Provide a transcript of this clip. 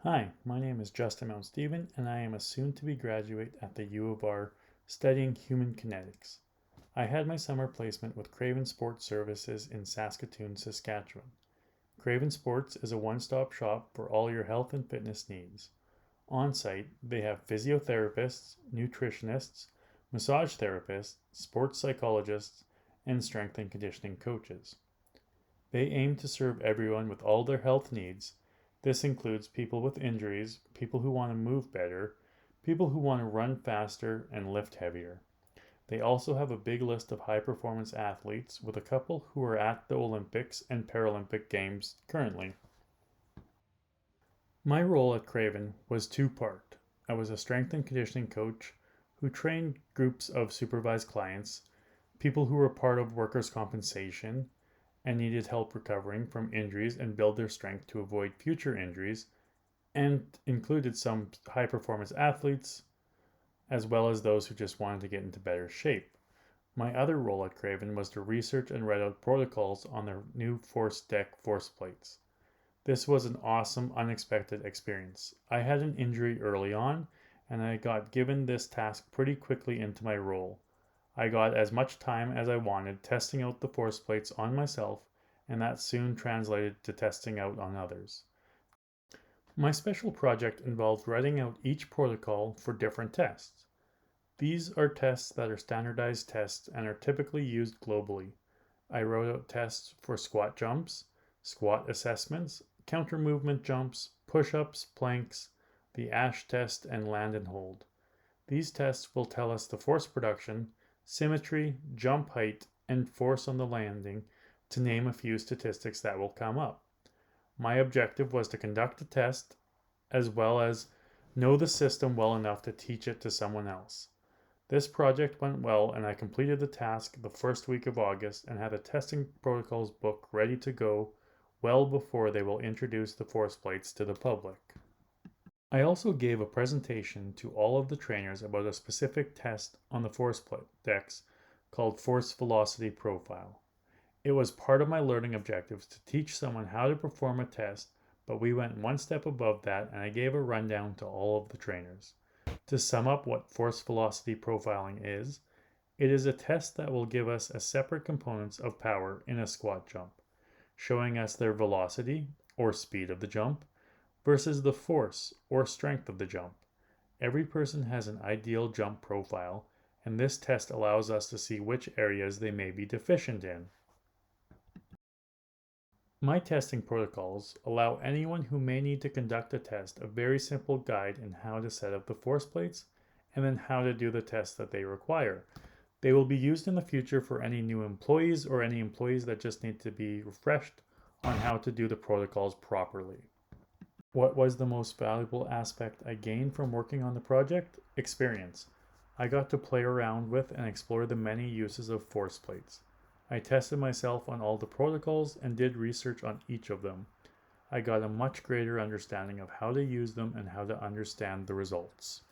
Hi, my name is Justin Mountstephen, and I am a soon-to-be graduate at the U of R studying human kinetics. I had my summer placement with Craven Sports Services in Saskatoon, Saskatchewan. Craven Sports is a one-stop shop for all your health and fitness needs. On site, they have physiotherapists, nutritionists, massage therapists, sports psychologists, and strength and conditioning coaches. They aim to serve everyone with all their health needs. This includes people with injuries, people who want to move better, people who want to run faster and lift heavier. They also have a big list of high performance athletes, with a couple who are at the Olympics and Paralympic Games currently. My role at Craven was two-part. I was a strength and conditioning coach who trained groups of supervised clients, people who were part of workers' compensation, and needed help recovering from injuries and build their strength to avoid future injuries, and included some high performance athletes as well as those who just wanted to get into better shape. My other role at Craven was to research and write out protocols on their new force deck force plates. This was an awesome, unexpected experience. I had an injury early on, and I got given this task pretty quickly into my role. I got as much time as I wanted testing out the force plates on myself, and that soon translated to testing out on others. My special project involved writing out each protocol for different tests. These are tests that are standardized tests and are typically used globally. I wrote out tests for squat jumps, squat assessments, counter movement jumps, push-ups, planks, the ASH test, and land and hold. These tests will tell us the force production, symmetry, jump height, and force on the landing, to name a few statistics that will come up. My objective was to conduct the test as well as know the system well enough to teach it to someone else. This project went well, and I completed the task the first week of August and had a testing protocols book ready to go well before they will introduce the force plates to the public. I also gave a presentation to all of the trainers about a specific test on the force decks called Force Velocity Profile. It was part of my learning objectives to teach someone how to perform a test, but we went one step above that, and I gave a rundown to all of the trainers. To sum up what force velocity profiling is, it is a test that will give us a separate components of power in a squat jump, showing us their velocity or speed of the jump versus the force or strength of the jump. Every person has an ideal jump profile, and this test allows us to see which areas they may be deficient in. My testing protocols allow anyone who may need to conduct a test a very simple guide in how to set up the force plates and then how to do the test that they require. They will be used in the future for any new employees or any employees that just need to be refreshed on how to do the protocols properly. What was the most valuable aspect I gained from working on the project? Experience. I got to play around with and explore the many uses of force plates. I tested myself on all the protocols and did research on each of them. I got a much greater understanding of how to use them and how to understand the results.